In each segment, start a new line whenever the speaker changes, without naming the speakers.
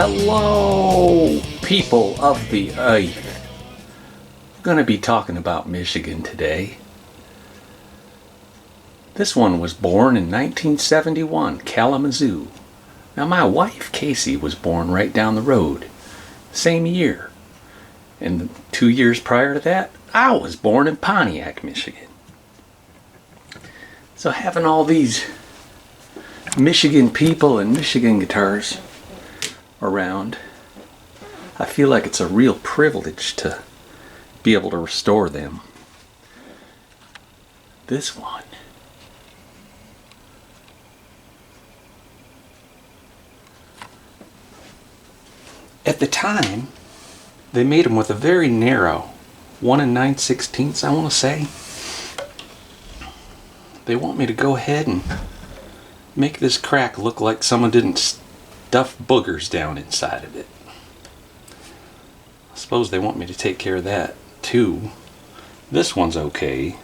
Hello, people of the earth. I'm going to be talking about Michigan today. This one was born in 1971, Kalamazoo. Now my wife, Casey, was born right down the road, same year. And 2 years prior to that, I was born in Pontiac, Michigan. So having all these Michigan people and Michigan guitars around, I feel like it's a real privilege to be able to restore them. This one, at the time, they made them with a very narrow 1 9/16, I want to say. They want me to go ahead and make this crack look like someone didn't stuff boogers down inside of it. I suppose they want me to take care of that too. This one's okay.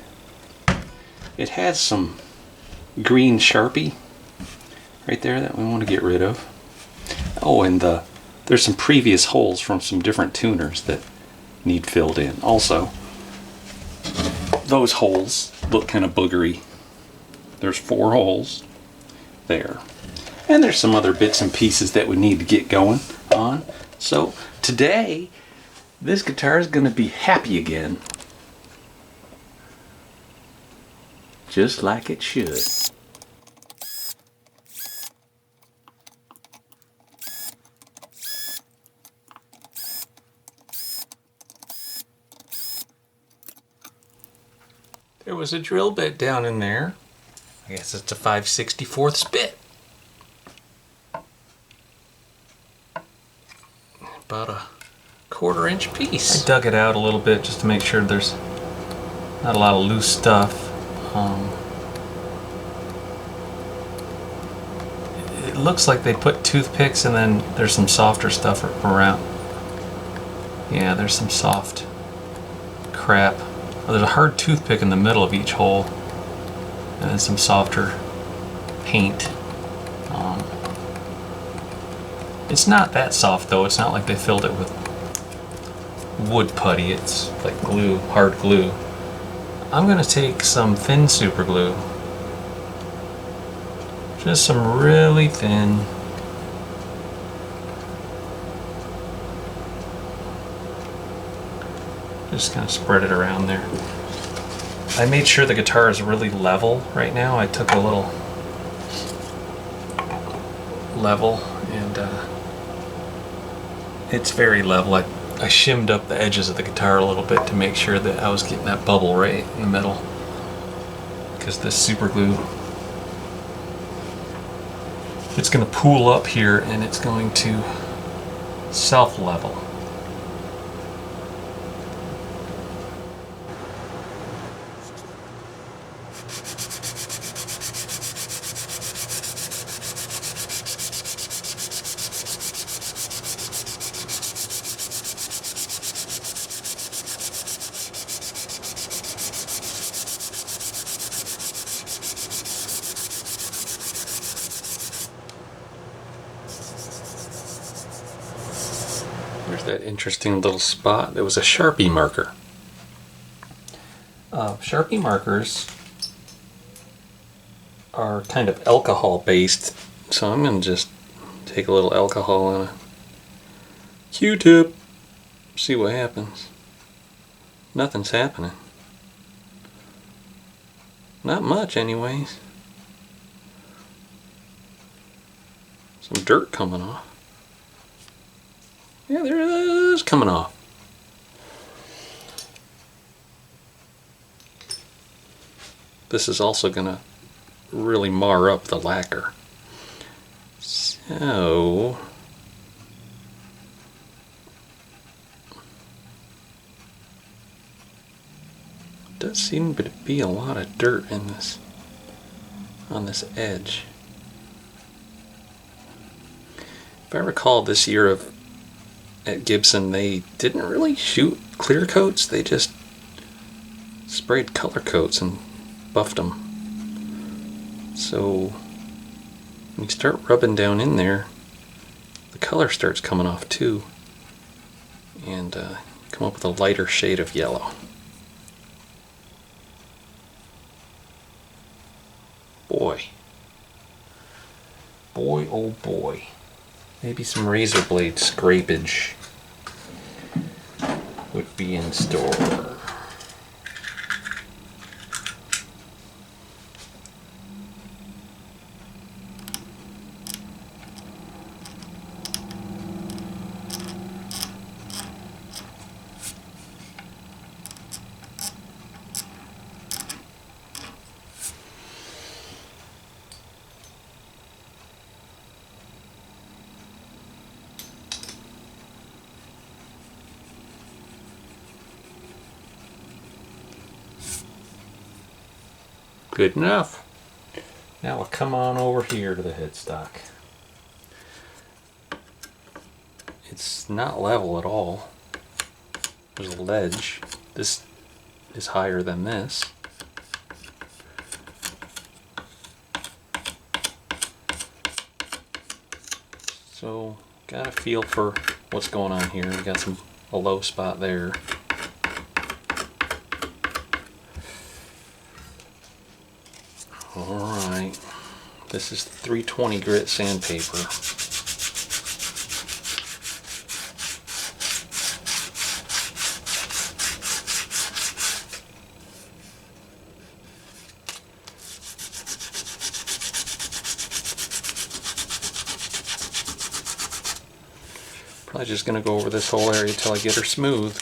It has some green Sharpie right there that we want to get rid of. Oh, and there's some previous holes from some different tuners that need filled in. Also, those holes look kind of boogery. There's 4 holes there. And there's some other bits and pieces that we need to get going on. So today, this guitar is going to be happy again. Just like it should. There was a drill bit down in there. I guess it's a 5/64 bit. About a 1/4 inch piece. I dug it out a little bit just to make sure there's not a lot of loose stuff. It looks like they put toothpicks and then there's some softer stuff around. Yeah, there's some soft crap. Well, there's a hard toothpick in the middle of each hole, and then some softer paint. It's not that soft though. It's not like they filled it with wood putty. It's like glue, hard glue. I'm gonna take some thin super glue, just some really thin. Just kind of spread it around there. I made sure the guitar is really level right now. I took a little level and it's very level. I shimmed up the edges of the guitar a little bit to make sure that I was getting that bubble right in the middle, because this super glue, it's going to pool up here and it's going to self-level. There's that interesting little spot. There was a Sharpie marker. Sharpie markers are kind of alcohol based, so I'm going to just take a little alcohol on a Q-tip, see what happens. Nothing's happening. Not much anyways. Some dirt coming off. Yeah, there it is coming off. This is also going to really mar up the lacquer. So, does seem to be a lot of dirt in this, on this edge. If I recall, this year at Gibson, they didn't really shoot clear coats. They just sprayed color coats and buffed them. So when you start rubbing down in there, the color starts coming off too, and come up with a lighter shade of yellow. Boy, oh boy, maybe some razor blade scrapage would be in store. Good enough. Now we'll come on over here to the headstock. It's not level at all. There's a ledge. This is higher than this. So, got a feel for what's going on here. We got a low spot there. Alright, this is 320 grit sandpaper. Probably just going to go over this whole area till I get her smooth.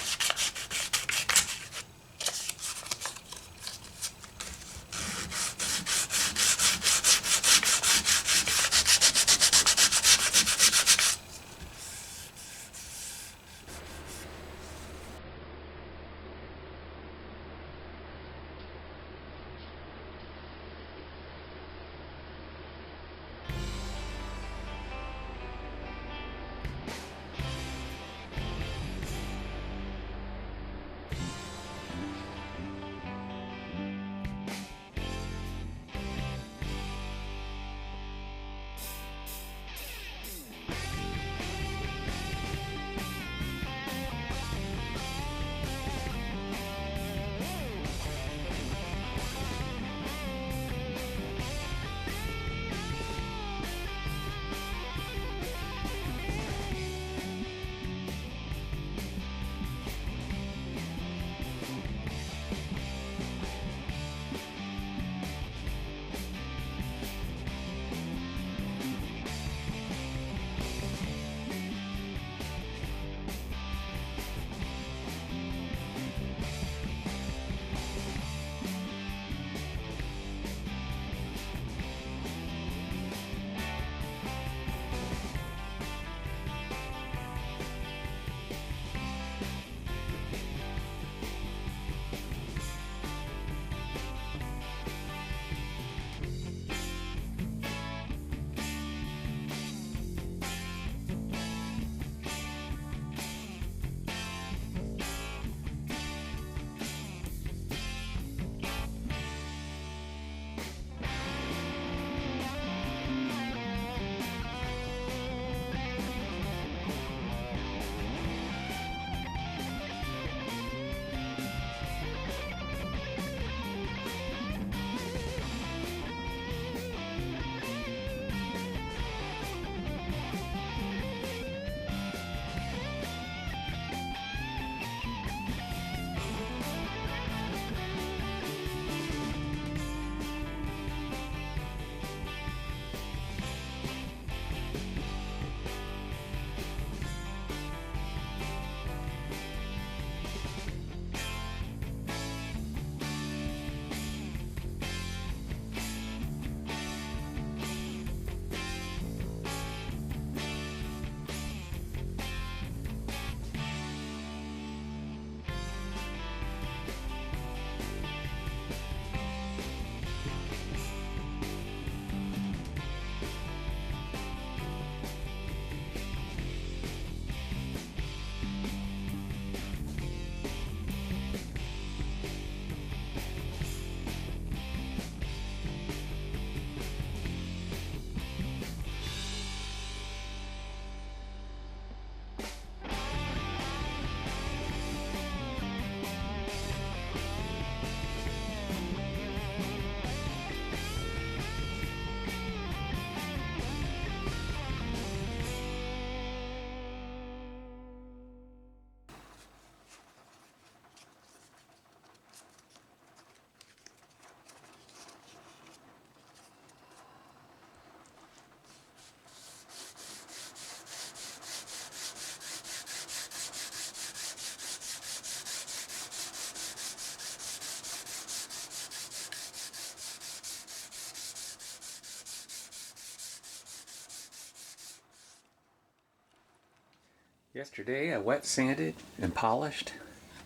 Yesterday I wet sanded and polished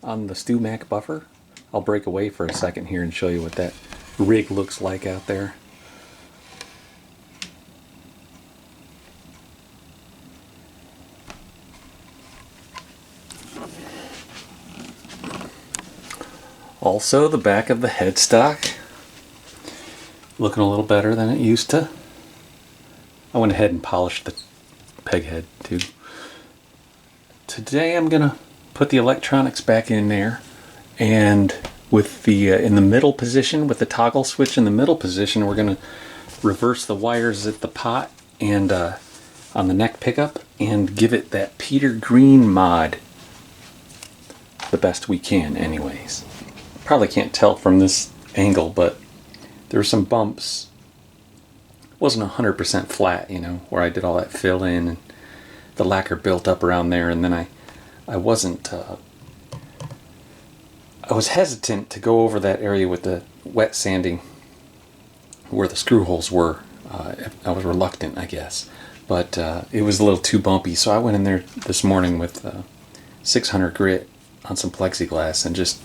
on the Stu Mac buffer. I'll break away for a second here and show you what that rig looks like out there. Also, the back of the headstock looking a little better than it used to. I went ahead and polished the peg head too. Today I'm gonna put the electronics back in there, and with the in the middle position, with the toggle switch in the middle position, we're gonna reverse the wires at the pot and on the neck pickup and give it that Peter Green mod the best we can anyways. Probably can't tell from this angle, but there were some bumps. It wasn't 100% flat, you know, where I did all that fill in and the lacquer built up around there, and then I wasn't I was hesitant to go over that area with the wet sanding where the screw holes were. I was reluctant, I guess, but it was a little too bumpy, so I went in there this morning with 600 grit on some plexiglass and just,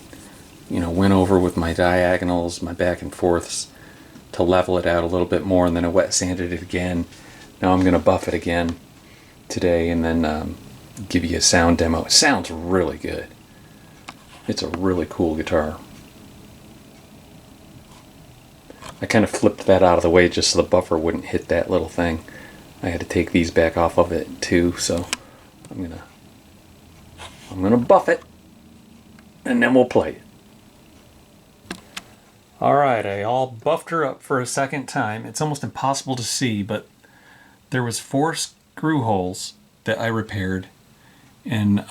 you know, went over with my diagonals, my back and forths to level it out a little bit more, and then I wet sanded it again. Now I'm going to buff it again today and then give you a sound demo. It sounds really good. It's a really cool guitar. I kind of flipped that out of the way just so the buffer wouldn't hit that little thing. I had to take these back off of it too, so I'm gonna buff it and then we'll play it. Alright, I all buffed her up for a second time. It's almost impossible to see, but there was 4 screw holes that I repaired, and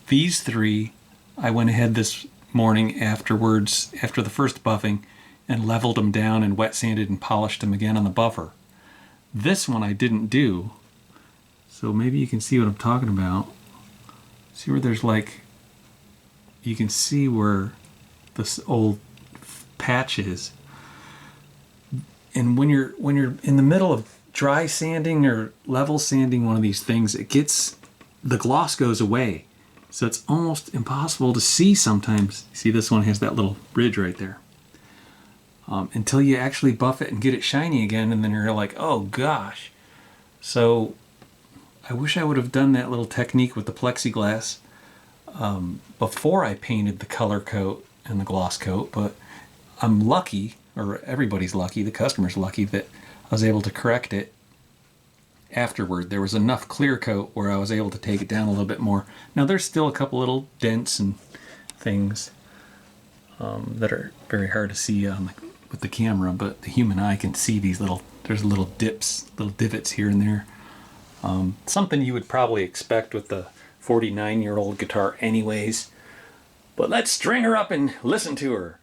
these 3 I went ahead this morning afterwards, after the first buffing, and leveled them down and wet sanded and polished them again on the buffer. This one I didn't do, so maybe you can see what I'm talking about. See where there's like, you can see where this old patch is. And when you're in the middle of dry sanding or level sanding one of these things, it gets, the gloss goes away, so it's almost impossible to see sometimes. See, this one has that little ridge right there, until you actually buff it and get it shiny again, and then you're like, oh gosh. So I wish I would have done that little technique with the plexiglass before I painted the color coat and the gloss coat, but I'm lucky, or everybody's lucky, the customer's lucky, that I was able to correct it afterward. There was enough clear coat where I was able to take it down a little bit more. Now there's still a couple little dents and things that are very hard to see with the camera, but the human eye can see these little, there's little dips, little divots here and there. Something you would probably expect with the 49-year-old guitar anyways. But let's string her up and listen to her.